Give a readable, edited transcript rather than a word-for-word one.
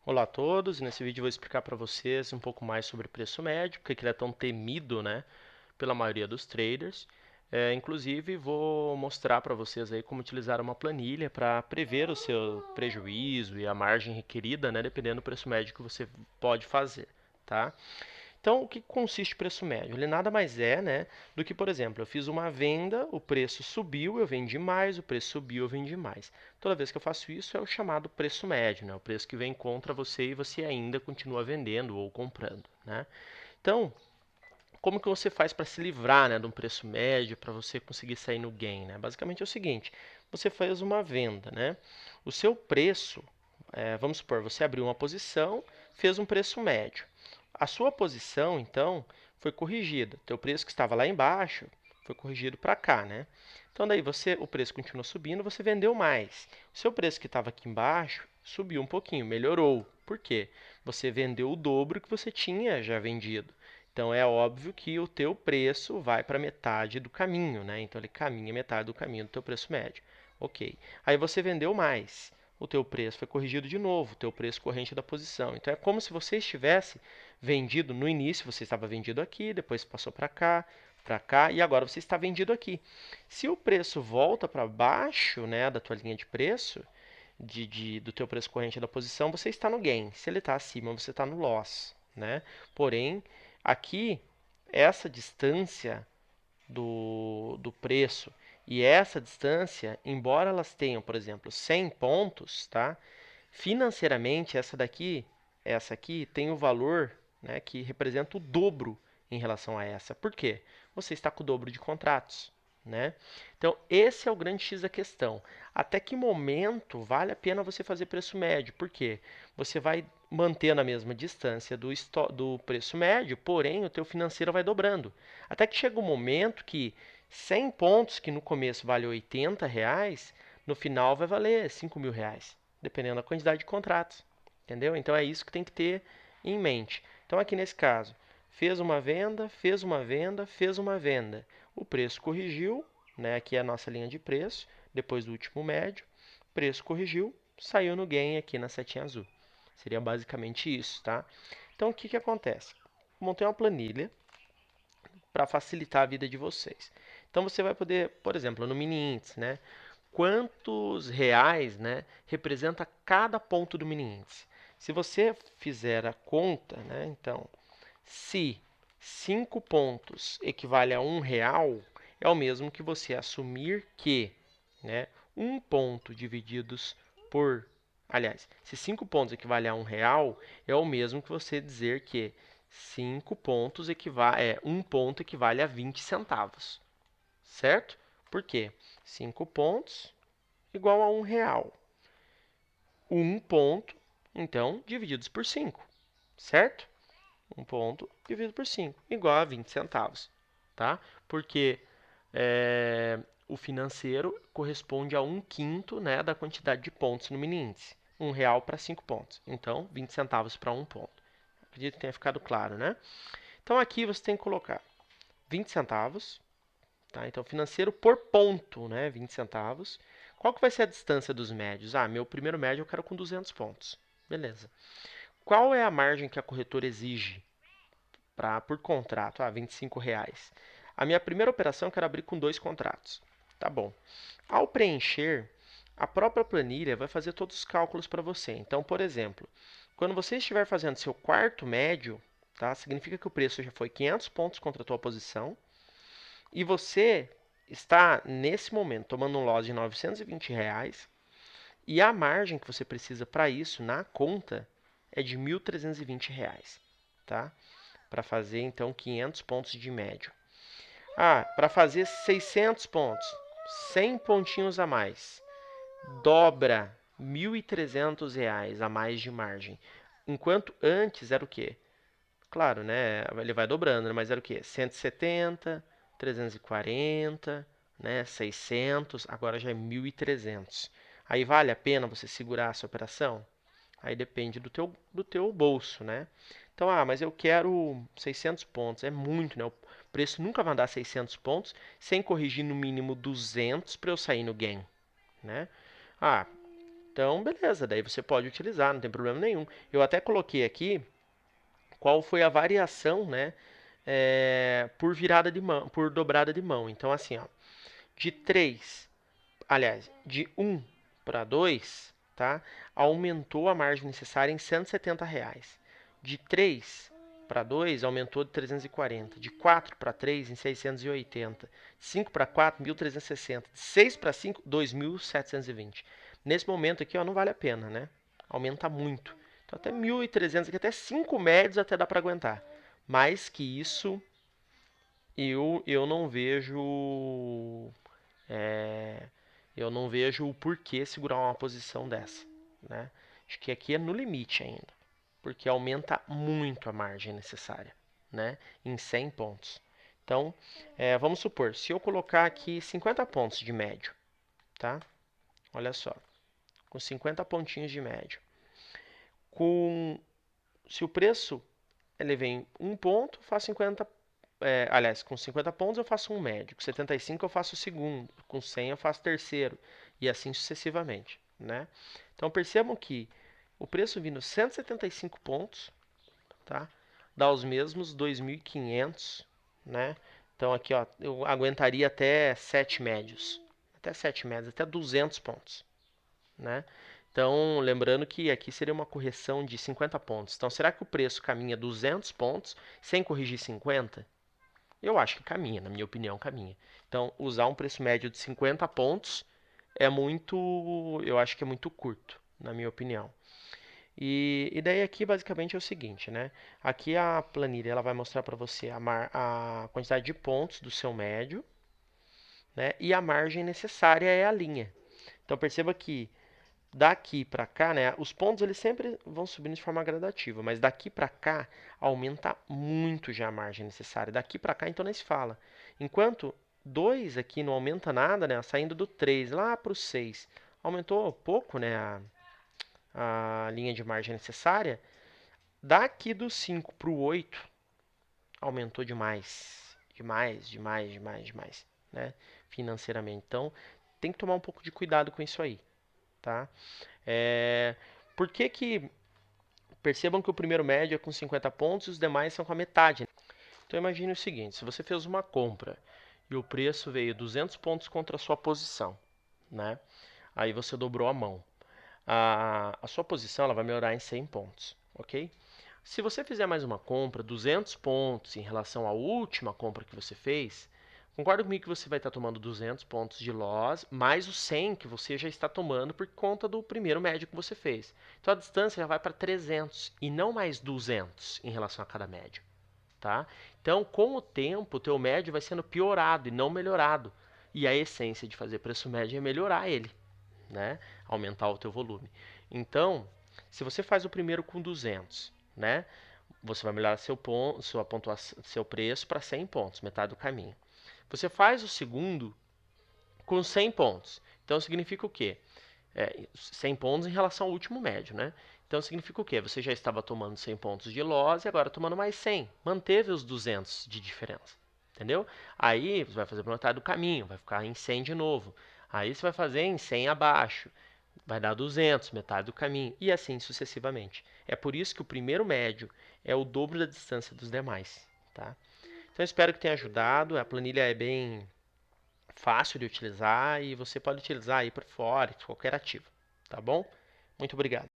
Olá a todos, nesse vídeo eu vou explicar para vocês um pouco mais sobre preço médio, porque ele é tão temido, né, pela maioria dos traders. Inclusive, vou mostrar para vocês aí como utilizar uma planilha para prever o seu prejuízo e a margem requerida, né, dependendo do preço médio que você pode fazer, tá? Então, o que consiste o preço médio? Ele nada mais é, né, do que, por exemplo, eu fiz uma venda, o preço subiu, eu vendi mais, o preço subiu, eu vendi mais. Toda vez que eu faço isso, é o chamado preço médio, né, o preço que vem contra você e você ainda continua vendendo ou comprando, né? Então, como que você faz para se livrar, né, de um preço médio, para você conseguir sair no gain, né? Basicamente é o seguinte, você faz uma venda, né? O seu preço, vamos supor, você abriu uma posição, fez um preço médio. A sua posição, então, foi corrigida. Teu preço que estava lá embaixo foi corrigido para cá, né? Então daí o preço continuou subindo, você vendeu mais. O seu preço que estava aqui embaixo subiu um pouquinho, melhorou. Por quê? Você vendeu o dobro que você tinha já vendido. Então é óbvio que o teu preço vai para metade do caminho, né? Então ele caminha metade do caminho do teu preço médio. Ok. Aí você vendeu mais. O teu preço foi corrigido de novo, o teu preço corrente da posição. Então é como se você estivesse vendido no início, você estava vendido aqui, depois passou para cá e agora você está vendido aqui. Se o preço volta para baixo, né, da tua linha de preço, do teu preço corrente da posição, você está no gain. Se ele está acima, você está no loss, né? Porém, aqui, essa distância do preço e essa distância, embora elas tenham, por exemplo, 100 pontos, tá? Financeiramente, essa aqui tem o valor, né, que representa o dobro em relação a essa. Por quê? Você está com o dobro de contratos, né? Então, esse é o grande X da questão. Até que momento vale a pena você fazer preço médio? Por quê? Você vai mantendo a mesma distância do preço médio, porém o teu financeiro vai dobrando. Até que chega um momento que 100 pontos, que no começo vale R$ 80, no final vai valer R$ 5.000, dependendo da quantidade de contratos. Entendeu? Então é isso que tem que ter em mente. Então aqui nesse caso, fez uma venda, fez uma venda, fez uma venda. O preço corrigiu, né? Aqui é a nossa linha de preço, depois do último médio. Preço corrigiu, saiu no gain aqui na setinha azul. Seria basicamente isso, tá? Então o que acontece? Montei uma planilha para facilitar a vida de vocês. Então você vai poder, por exemplo, no mini índice, né? Quantos reais, né, representa cada ponto do mini índice? Se você fizer a conta, né, então, se 5 pontos equivale a R$ 1, é o mesmo que você assumir que, né, um ponto divididos por, aliás, se 5 pontos equivale a R$ 1, é o mesmo que você dizer que 5 pontos um ponto equivale a 20 centavos, certo? Por quê? 5 pontos igual a R$ 1. Um ponto, então, divididos por 5, certo? Um ponto dividido por 5 igual a 20 centavos, tá? Porque o financeiro corresponde a 1/5, né, da quantidade de pontos no mini índice. R$ 1 para 5 pontos. Então, 20 centavos para um ponto. Acredito que tenha ficado claro, né? Então, aqui você tem que colocar 20 centavos. Tá? Então, financeiro por ponto, né? 20 centavos. Qual que vai ser a distância dos médios? Ah, meu primeiro médio eu quero com 200 pontos. Beleza. Qual é a margem que a corretora exige por contrato? Ah, R$ 25. A minha primeira operação eu quero abrir com 2 contratos. Tá bom. Ao preencher, a própria planilha vai fazer todos os cálculos para você. Então, por exemplo, quando você estiver fazendo seu quarto médio, tá? Significa que o preço já foi 500 pontos contra a tua posição e você está, nesse momento, tomando um loss de R$ 920 e a margem que você precisa para isso na conta é de R$ 1.320, tá? Para fazer, então, 500 pontos de médio. Ah, para fazer 600 pontos, 100 pontinhos a mais, dobra R$ 1.300 a mais de margem. Enquanto antes era o quê? Claro, né? Ele vai dobrando, mas era o quê? 170, 340, né? 600, agora já é 1.300. Aí vale a pena você segurar essa operação? Aí depende do teu bolso, né? Então, mas eu quero 600 pontos. É muito, né? O preço nunca vai dar 600 pontos sem corrigir no mínimo 200 para eu sair no gain, né? Ah, Então, beleza, daí você pode utilizar, não tem problema nenhum. Eu até coloquei aqui qual foi a variação, né, por virada de mão, por dobrada de mão. Então, assim, ó, de 3, aliás, de 1 para 2, tá, aumentou a margem necessária em R$ 170. De 3 para 2, aumentou de 340. De 4 para 3, em 680. De 5 para 4, 1.360. De 6 para 5, 2.720. Nesse momento aqui, ó, não vale a pena, né? Aumenta muito. Então, até 1.300, aqui, até 5 médios até dá para aguentar. Mais que isso, eu não vejo eu não vejo o porquê segurar uma posição dessa, né? Acho que aqui é no limite ainda, porque aumenta muito a margem necessária, né? Em 100 pontos. Então, vamos supor, se eu colocar aqui 50 pontos de médio, tá? Olha só, com 50 pontinhos de médio. Se o preço ele vem 1 ponto, faço 50. Aliás, com 50 pontos eu faço um médio, com 75 eu faço o segundo, com 100 eu faço o terceiro, e assim sucessivamente, né? Então percebam que o preço vindo 175 pontos, tá? Dá os mesmos 2.500, né? Então aqui, ó, eu aguentaria até 7 médios, até 200 pontos, né? Então, lembrando que aqui seria uma correção de 50 pontos. Então, será que o preço caminha 200 pontos sem corrigir 50? Eu acho que caminha, na minha opinião, caminha. Então, usar um preço médio de 50 pontos é muito, eu acho que é muito curto, na minha opinião. E daí aqui basicamente é o seguinte, né? Aqui a planilha ela vai mostrar para você a quantidade de pontos do seu médio, né? E a margem necessária é a linha. Então perceba que daqui para cá, né? Os pontos eles sempre vão subindo de forma gradativa, mas daqui para cá aumenta muito já a margem necessária. Daqui para cá então nem se fala. Enquanto 2 aqui não aumenta nada, né? Saindo do 3 lá para o 6, aumentou pouco, né? A linha de margem necessária. Daqui do 5 para o 8 aumentou demais, demais, demais, demais, demais, né? Financeiramente. Então tem que tomar um pouco de cuidado com isso aí, tá? Por que que percebam que o primeiro médio é com 50 pontos e os demais são com a metade? Então imagine o seguinte, se você fez uma compra e o preço veio 200 pontos contra a sua posição, né? Aí você dobrou a mão. A sua posição ela vai melhorar em 100 pontos, ok? Se você fizer mais uma compra, 200 pontos em relação à última compra que você fez, concorda comigo que você vai estar tomando 200 pontos de loss, mais os 100 que você já está tomando por conta do primeiro médio que você fez. Então a distância já vai para 300 e não mais 200 em relação a cada médio, tá? Então, com o tempo, o teu médio vai sendo piorado e não melhorado. E a essência de fazer preço médio é melhorar ele, né? Aumentar o teu volume. Então, se você faz o primeiro com 200, né? Você vai melhorar sua pontuação, seu preço para 100 pontos, metade do caminho. Você faz o segundo com 100 pontos. Então significa o quê? 100 pontos em relação ao último médio, né? Então significa o quê? Você já estava tomando 100 pontos de loss e agora tomando mais 100. Manteve os 200 de diferença. Entendeu? Aí você vai fazer para metade do caminho, vai ficar em 100 de novo. Aí você vai fazer em 100 abaixo. Vai dar 200, metade do caminho. E assim sucessivamente. É por isso que o primeiro médio é o dobro da distância dos demais. Tá? Então espero que tenha ajudado. A planilha é bem fácil de utilizar e você pode utilizar aí por fora, qualquer ativo, tá bom? Muito obrigado.